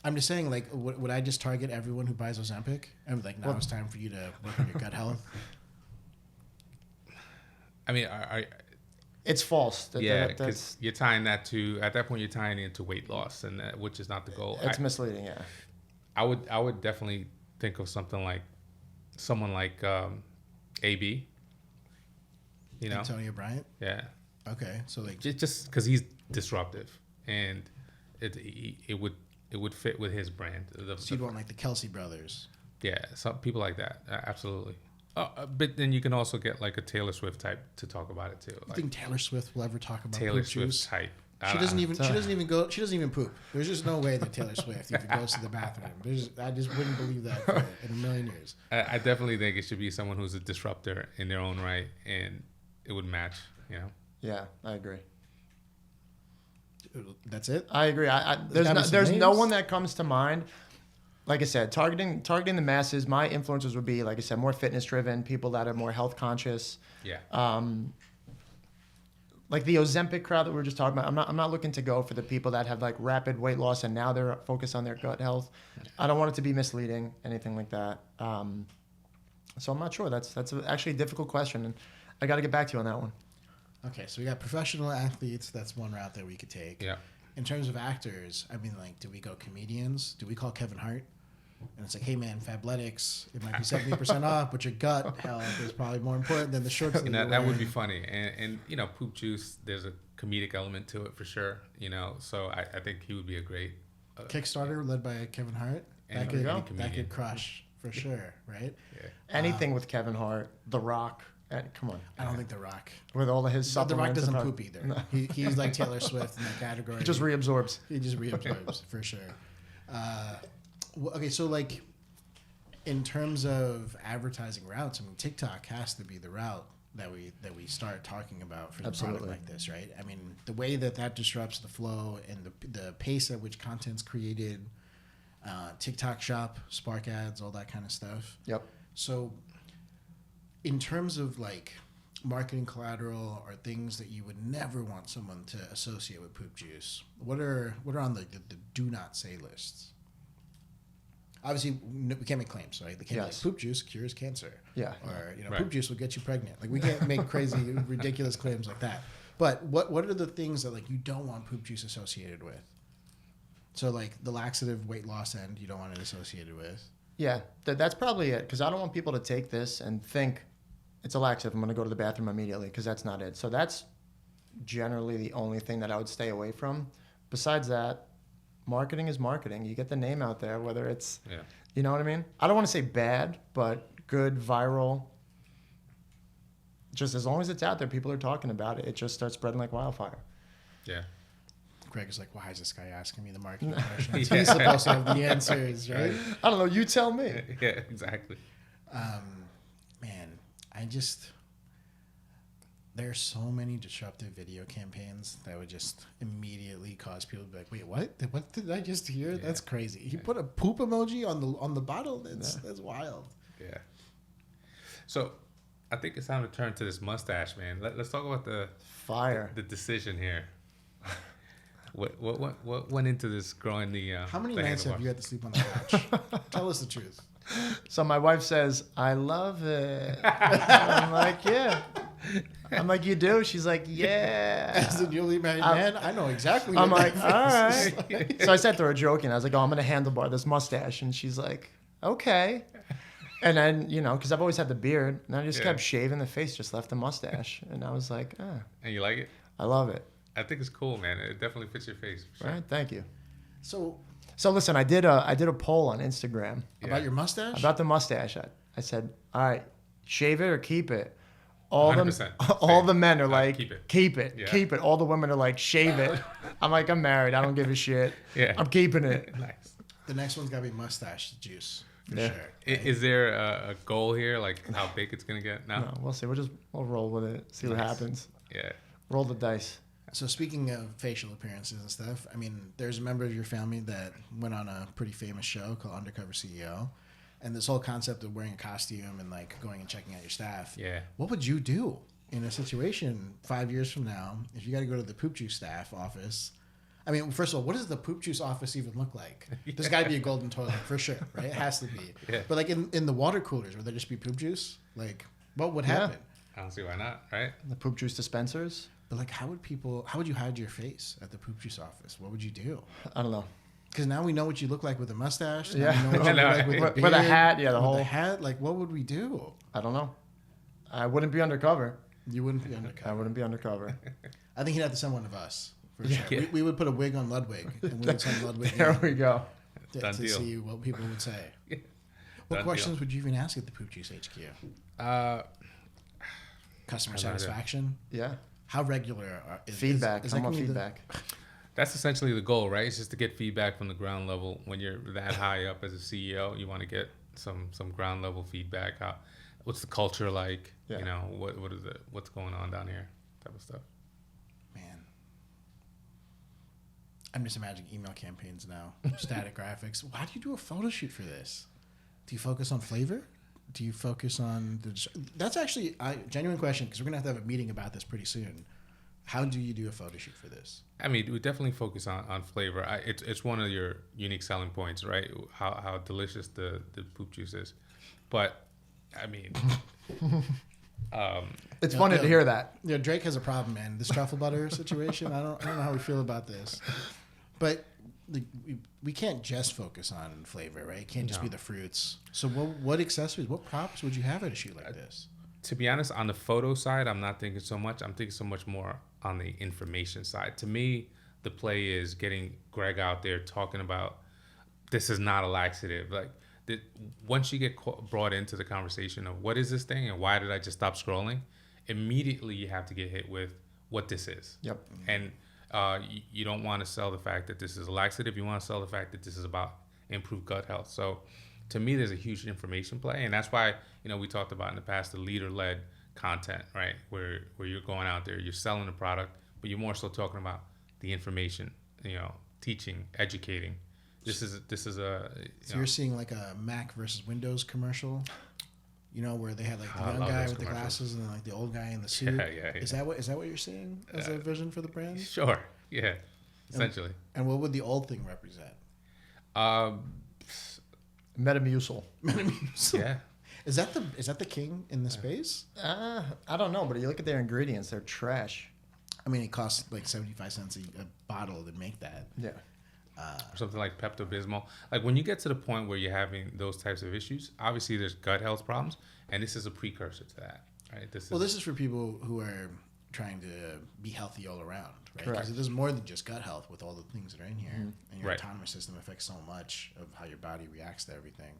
S1: I'm just saying, like, would I just target everyone who buys Ozempic? And like, now it's time for you to work on your gut health?
S2: I mean,
S3: it's false.
S2: Because you're tying that to, at that point, you're tying it into weight loss, and which is not the goal.
S3: It's misleading, yeah.
S2: I would definitely think of someone like AB. You know,
S1: Antonio Bryant.
S2: Yeah.
S1: Okay, so like
S2: just because he's disruptive, and it would fit with his brand.
S1: So you'd want like the Kelsey brothers.
S2: Yeah, some people like that. Absolutely. But then you can also get like a Taylor Swift type to talk about it too.
S1: You think Taylor Swift will ever talk about
S2: Taylor
S1: poop
S2: Swift
S1: juice?
S2: type?
S1: She doesn't even poop. There's just no way that Taylor Swift even goes to the bathroom. I just wouldn't believe that in a million years.
S2: I definitely think it should be someone who's a disruptor in their own right, and it would match. You know.
S3: Yeah, I agree.
S1: That's it.
S3: I agree. There's no one that comes to mind. Like I said, targeting the masses. My influencers would be, like I said, more fitness driven, people that are more health conscious.
S2: Yeah.
S3: Like the Ozempic crowd that we were just talking about. I'm not looking to go for the people that have like rapid weight loss and now they're focused on their gut health. I don't want it to be misleading, anything like that. So I'm not sure. That's actually a difficult question, and I got to get back to you on that one.
S1: Okay, so we got professional athletes. That's one route that we could take.
S2: Yeah.
S1: In terms of actors, I mean, like, do we go comedians? Do we call Kevin Hart? And it's like, hey man, Fabletics, it might be 70% off, but your gut health is probably more important than the shorts.
S2: That would be funny, and you know, poop juice. There's a comedic element to it for sure. You know, so I think he would be a great
S1: Kickstarter led by Kevin Hart. That could crush for sure, right?
S2: Yeah.
S3: Anything with Kevin Hart, The Rock. Come on.
S1: I don't think The Rock.
S3: With all of his supplements.
S1: The Rock doesn't poop either. No. He's like Taylor Swift in that category.
S3: He just reabsorbs.
S1: For sure. Okay, so like in terms of advertising routes, I mean, TikTok has to be the route that we start talking about for the product like this, right? I mean, the way that disrupts the flow and the pace at which content's created, TikTok Shop, Spark Ads, all that kind of stuff.
S3: Yep.
S1: So in terms of like marketing collateral or things that you would never want someone to associate with poop juice, what are on the do not say lists? Obviously, we can't make claims, right? They can't be like, poop juice cures cancer.
S3: Yeah.
S1: Or, poop juice will get you pregnant. Like, we can't make crazy, ridiculous claims like that. But what are the things that, like, you don't want poop juice associated with? So, like, the laxative weight loss end, you don't want it associated with.
S3: Yeah, that's probably it. Because I don't want people to take this and think it's a laxative. I'm going to go to the bathroom immediately, because that's not it. So that's generally the only thing that I would stay away from. Besides that, marketing is marketing. You get the name out there, whether it's, you know what I mean? I don't want to say bad, but good, viral. Just as long as it's out there, people are talking about it. It just starts spreading like wildfire.
S2: Yeah.
S1: Greg is like, why is this guy asking me the marketing questions? He's supposed to have the answers, right?
S3: I don't know. You tell me.
S2: Yeah, exactly.
S1: Man, there's so many disruptive video campaigns that would just immediately cause people to be like, wait, what did I just hear? Yeah. That's crazy. He put a poop emoji on the bottle. That's wild.
S2: Yeah. So I think it's time to turn to this mustache, man. Let's talk about the decision here. What went into this growing the
S1: how many nights have you had to sleep on the couch? Tell us the truth.
S3: So my wife says, I love it. I'm like, yeah. I'm like, you do? She's like, yeah.
S1: As a newly married man, I know exactly.
S3: I'm like, all right. So I said to her joking, I was like, oh, I'm going to handlebar this mustache. And she's like, okay. And then, because I've always had the beard, and I just kept shaving the face, just left the mustache. And I was like, ah.
S2: And you like it?
S3: I love it.
S2: I think it's cool, man. It definitely fits your face. For sure.
S3: All right, thank you.
S1: So
S3: listen, I did a poll on Instagram.
S1: About your mustache?
S3: About the mustache. I said, all right, shave it or keep it. All the men are like, keep it.
S2: Yeah.
S3: Keep it. All the women are like, shave it. I'm like, I'm married. I don't give a shit.
S2: Yeah.
S3: I'm keeping it.
S2: Nice.
S1: The next one's got to be mustache juice, for sure. Right?
S2: Is there a goal here, like how big it's going to get? No,
S3: we'll see. We'll roll with it, see what happens.
S2: Yeah.
S3: Roll the dice.
S1: So speaking of facial appearances and stuff, I mean, there's a member of your family that went on a pretty famous show called Undercover CEO, and this whole concept of wearing a costume and like going and checking out your staff.
S2: Yeah.
S1: What would you do in a situation 5 years from now if you got to go to the poop juice staff office? I mean, first of all, what does the poop juice office even look like? There's got to be a golden toilet for sure, right? It has to be.
S2: Yeah.
S1: But like in the water coolers, would there just be poop juice? Like, what would happen?
S2: I don't see why not, right?
S3: The poop juice dispensers.
S1: But like, how would you hide your face at the poop juice office? What would you do?
S3: I don't know.
S1: Because now we know what you look like with a mustache.
S3: Yeah.
S1: Now we know what you look like with a beard.
S3: With a hat, yeah, the
S1: with
S3: whole
S1: a hat. Like, what would we do?
S3: I don't know. I wouldn't be undercover.
S1: You wouldn't be undercover.
S3: I wouldn't be undercover.
S1: I think he'd have to send one of us. For
S3: Yeah.
S1: sure. We would put a wig on Ludwig, and we would send Ludwig
S3: There
S1: in
S3: we go.
S1: to see what people would say. What
S2: Done
S1: questions
S2: deal.
S1: would you even ask at the Poop Juice HQ? Customer
S2: I don't know.
S1: satisfaction.
S3: Yeah.
S1: How regular is
S3: Feedback.
S1: Is
S3: I
S1: that
S3: want
S1: gonna be
S3: feedback.
S2: That's essentially the goal, right? It's just to get feedback from the ground level. When you're that high up as a CEO, you want to get some ground level feedback. What's the culture like?
S3: Yeah.
S2: You know, what's going on down here, type of stuff.
S1: Man, I'm just imagining email campaigns now, static graphics. Why do you do a photo shoot for this? Do you focus on flavor? Do you focus on the? That's actually a genuine question because we're gonna have a meeting about this pretty soon. How do you do a photo shoot for this?
S2: I mean, we definitely focus on flavor. It's one of your unique selling points, right? How delicious the poop juice is. But I mean,
S3: It's funny to hear that.
S1: You know, Drake has a problem, man. This truffle butter situation. I don't know how we feel about this, but we can't just focus on flavor, right? It can't just be the fruits. So what accessories, what props would you have at a shoot like this?
S2: to be honest, on the photo side, I'm not thinking so much. I'm thinking so much more on the information side. To me, the play is getting Gregg out there talking about this is not a laxative. Like, once you get brought into the conversation of what is this thing and why did I just stop scrolling, immediately you have to get hit with what this is.
S3: Yep.
S2: And you don't want to sell the fact that this is a laxative. You want to sell the fact that this is about improved gut health. So to me, there's a huge information play. And that's why, we talked about in the past, the leader-led content, right? Where you're going out there, you're selling the product, but you're more so talking about the information, teaching, educating. This is a.
S1: So you're seeing like a Mac versus Windows commercial, where they had like the
S2: I
S1: young
S2: love
S1: guy
S2: those
S1: with the
S2: commercials.
S1: glasses and then like the old guy in the suit.
S2: Yeah.
S1: Is that what you're seeing as a vision for the brand?
S2: Sure. Yeah. Essentially.
S1: And what would the old thing represent?
S3: Metamucil.
S2: Yeah.
S1: Is that the king in the space?
S3: I don't know, but you look at their ingredients; they're trash.
S1: I mean, it costs like 75 cents a bottle to make that.
S3: Yeah.
S2: Or something like Pepto-Bismol. Like when you get to the point where you're having those types of issues, obviously there's gut health problems, and this is a precursor to that, right? This is
S1: for people who are trying to be healthy all around, right?
S3: Correct.
S1: Because it does more than just gut health with all the things that are in here, and your
S2: Right.
S1: autonomous system affects so much of how your body reacts to everything.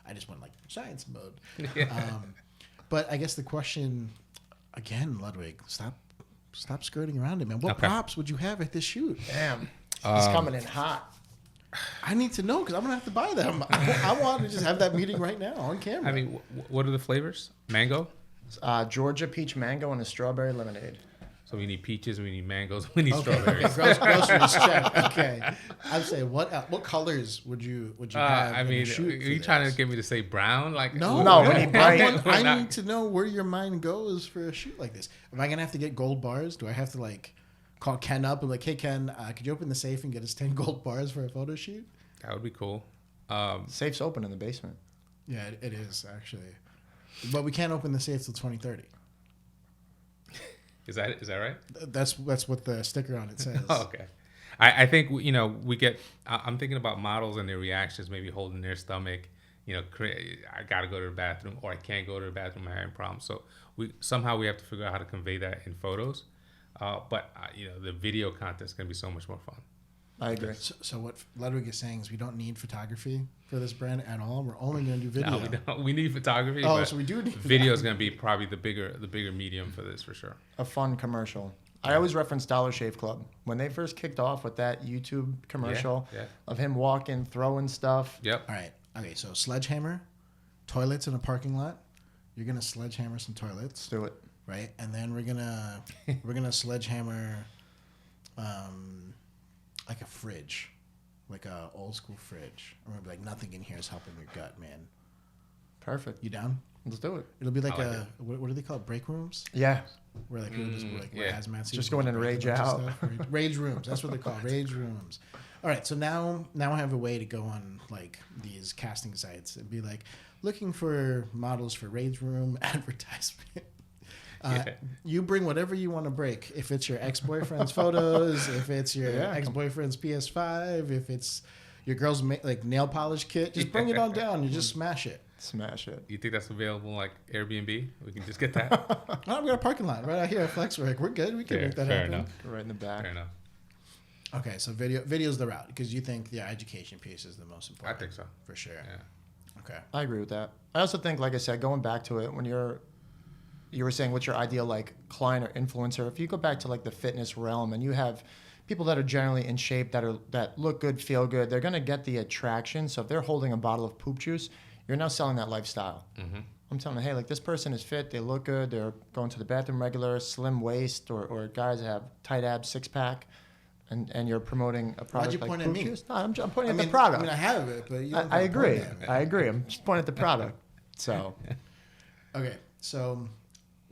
S1: I just went like science mode.
S2: Yeah.
S1: But I guess the question, again, Ludwig, stop skirting around it, man. What props would you have at this shoot?
S3: Damn. He's coming in hot.
S1: I need to know because I'm gonna have to buy them. I want to just have that meeting right now on camera.
S2: I mean, what are the flavors? Mango.
S3: Georgia peach mango and a strawberry lemonade.
S2: So we need peaches, we need mangoes, we need
S1: okay.
S2: strawberries.
S1: Groceries check. Okay, I'd say what colors would you have?
S2: I mean, are you trying to get me to say brown? Like
S1: No,
S3: we need bright.
S1: I need to know where your mind goes for a shoot like this. Am I gonna have to get gold bars? Do I have to like call Ken up and like, hey Ken, could you open the safe and get us 10 gold bars for a photo shoot?
S2: That would be cool.
S3: Safe's open in the basement.
S1: Yeah, it is actually, but we can't open the safe till 2030.
S2: Is that right?
S1: That's what the sticker on it says.
S2: Oh, okay. I think we get. I'm thinking about models and their reactions, maybe holding their stomach. I got to go to the bathroom, or I can't go to the bathroom. I'm having problems. So we have to figure out how to convey that in photos. But the video content is going to be so much more fun.
S3: I agree.
S1: So what Ludwig is saying is we don't need photography for this brand at all. We're only going to do video.
S2: No, we don't. We need photography.
S1: Oh,
S2: but
S1: so we do need
S2: video is going to be probably the bigger medium for this for sure.
S3: A fun commercial. I always reference Dollar Shave Club. When they first kicked off with that YouTube commercial
S2: Yeah.
S3: of him walking, throwing stuff.
S2: Yep.
S1: All right. Okay, so sledgehammer, toilets in a parking lot. You're going to sledgehammer some toilets,
S3: Do it.
S1: right? And then we're going to sledgehammer like a fridge, like a old school fridge. I'm gonna be like, nothing in here is helping your gut, man.
S3: Perfect.
S1: You down?
S3: Let's do it.
S1: It'll be like
S2: like
S1: what do they call it? Break rooms?
S3: Yeah.
S1: Where like people just like wear
S2: yeah.
S1: hazmat suits.
S3: Just go in and
S1: break
S3: rage
S1: a bunch of
S3: out.
S1: stuff. Rage rooms. That's what they're called. Rage rooms. All right. So now I have a way to go on like these casting sites and be like looking for models for rage room advertisement. You bring whatever you want to break. If it's your ex-boyfriend's photos, if it's your ex-boyfriend's PS5, if it's your girl's like nail polish kit, just bring it on down. You just smash it.
S3: Smash it.
S2: You think that's available like Airbnb? We can just get that.
S1: Oh, we got a parking lot right out here at Flexwork. We're good. We can make that
S2: fair
S1: happen.
S2: enough.
S3: Right in the back.
S2: Fair enough.
S1: Okay, so video's the route because you think the education piece is the most important.
S2: I think so.
S1: For sure.
S2: Yeah.
S1: Okay.
S3: I agree with that. I also think, like I said, going back to it, when you were saying what's your ideal like client or influencer, if you go back to like the fitness realm and you have people that are generally in shape that look good, feel good, they're gonna get the attraction. So if they're holding a bottle of poop juice, you're now selling that lifestyle.
S2: Mm-hmm.
S3: I'm telling them, hey, like this person is fit, they look good, they're going to the bathroom regular, slim waist, or guys that have tight abs, six pack, and you're promoting a product
S1: Why'd you
S3: like
S1: point at
S3: poop
S1: me?
S3: juice. No, I'm pointing at the product.
S1: I mean, I have it, but you don't
S3: I
S1: gotta
S3: agree.
S1: point at me.
S3: I agree. I'm just pointing at the product. So,
S1: Okay, so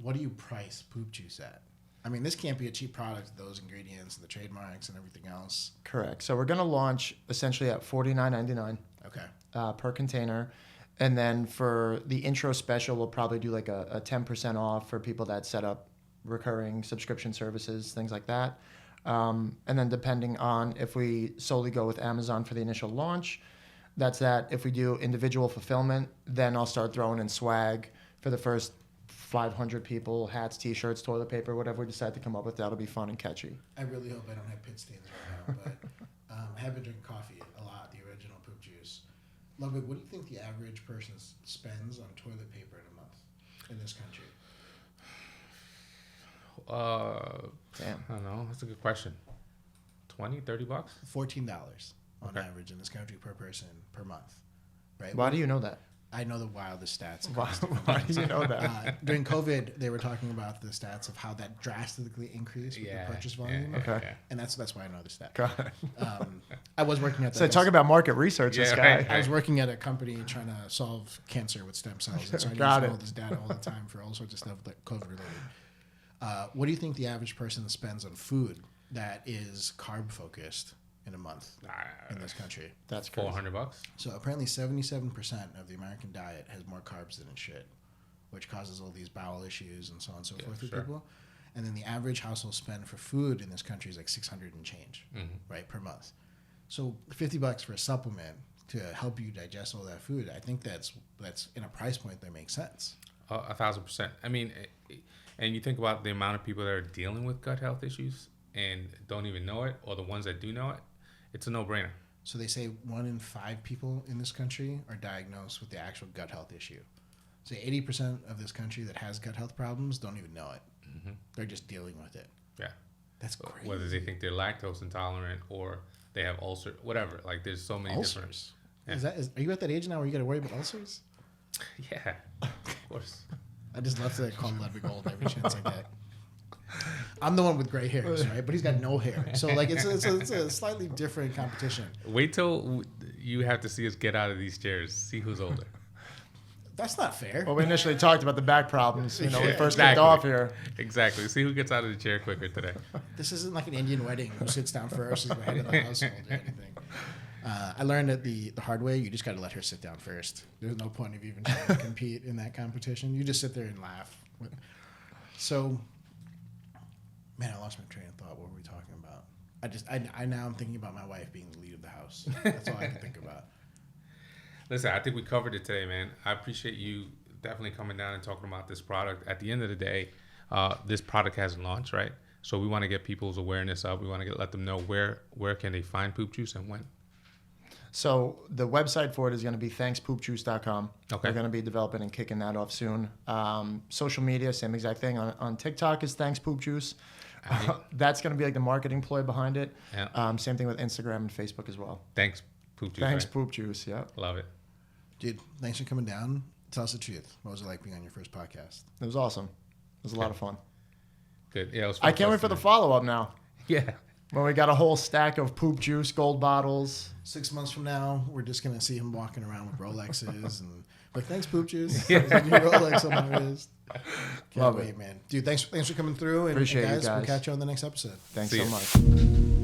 S1: what do you price poop juice at? I mean, this can't be a cheap product. Those ingredients, the trademarks, and everything else.
S3: correct. So we're going to launch essentially at $49.99
S1: Okay.
S3: per container. And then for the intro special, we'll probably do like a 10% off for people that set up recurring subscription services, things like that. And then depending on if we solely go with Amazon for the initial launch, that's that. If we do individual fulfillment, then I'll start throwing in swag for the first 500 people, hats, T-shirts, toilet paper, whatever we decide to come up with. That'll be fun and catchy.
S1: I really hope I don't have pit stains right now, but I have been drinking coffee a lot, the original poop juice. Ludwig, what do you think the average person spends on toilet paper in a month in this country?
S3: Damn.
S2: I don't know. That's a good question. $20, $30?
S1: $14 on
S2: Okay.
S1: average in this country per person per month, right?
S3: Why do you know that?
S1: I know the wildest stats.
S3: Why do you know that?
S1: During COVID, they were talking about the stats of how that drastically increased with the purchase volume.
S3: Okay.
S1: And that's why I know the stat.
S3: Got it.
S1: I was working at
S3: So talk about market research, this
S2: Yeah,
S3: guy.
S2: right.
S1: I was working at a company trying to solve cancer with stem cells. And so I
S3: Got
S1: use
S3: it.
S1: all this data all the time for all sorts of stuff like COVID related. What do you think the average person spends on food that is carb focused in a month in this country?
S3: That's crazy.
S2: $400.
S1: So apparently 77% of the American diet has more carbs than it should, which causes all these bowel issues and so on and so forth with
S2: sure.
S1: people. And then the average household spend for food in this country is like 600 and change, right, per month. So $50 for a supplement to help you digest all that food, I think that's in a price point that makes sense.
S2: 1,000%. I mean, and you think about the amount of people that are dealing with gut health issues and don't even know it, or the ones that do know it, it's a no-brainer.
S1: So they say 1 in 5 people in this country are diagnosed with the actual gut health issue. So 80% of this country that has gut health problems don't even know it.
S2: Mm-hmm.
S1: They're just dealing with it.
S2: Yeah.
S1: That's crazy.
S2: Whether they think they're lactose intolerant or they have ulcer, whatever. Like, there's so many
S1: Ulcers.
S2: different.
S1: Are you at that age now where you got to worry about ulcers?
S2: Yeah, of course.
S1: I just love to call Ludwig old every chance I get. I'm the one with gray hairs, right? But he's got no hair. So, like, it's a slightly different competition.
S2: Wait till you have to see us get out of these chairs. See who's older.
S1: That's not fair.
S3: Well, we initially talked about the back problems, we
S2: Yeah,
S3: first
S2: exactly.
S3: kicked off here.
S2: Exactly. See who gets out of the chair quicker today.
S1: This isn't like an Indian wedding who sits down first is the head of the household or anything. I learned that the hard way, you just got to let her sit down first. There's no point of even trying to compete in that competition. You just sit there and laugh. So, man, I lost my train of thought. What were we talking about? I now I'm thinking about my wife being the lead of the house. That's all I can think about.
S2: Listen, I think we covered it today, man. I appreciate you definitely coming down and talking about this product. At the end of the day, this product hasn't launched, right? So we want to get people's awareness up. We want to let them know where can they find Poop Juice and when.
S3: So the website for it is going to be thankspoopjuice.com.
S2: Okay.
S3: We're going to be developing and kicking that off soon. Social media, same exact thing. On TikTok is thankspoopjuice. That's going to be like the marketing ploy behind it.
S2: Yeah.
S3: Same thing with Instagram and Facebook as well.
S2: Thanks, Poop Juice.
S3: Thanks,
S2: right?
S3: Poop Juice. Yeah.
S2: Love it.
S1: Dude, thanks for coming down. Tell us the truth. What was it like being on your first podcast?
S3: It was awesome. It was a lot of fun.
S2: Good. Yeah, it was
S3: I
S2: fun
S3: can't wait
S2: us
S3: for the
S2: today.
S3: follow-up now.
S2: Yeah.
S3: When we got a whole stack of poop juice gold bottles.
S1: 6 months from now, we're just gonna see him walking around with Rolexes and like, thanks, poop juice. There's a new Rolex on my wrist. Can't
S3: Love
S1: wait,
S3: it.
S1: man. Dude, thanks for coming through. And
S3: Appreciate you
S1: guys, we'll
S3: guys.
S1: catch you on the next episode.
S3: Thanks
S2: See
S3: so
S2: ya.
S3: much.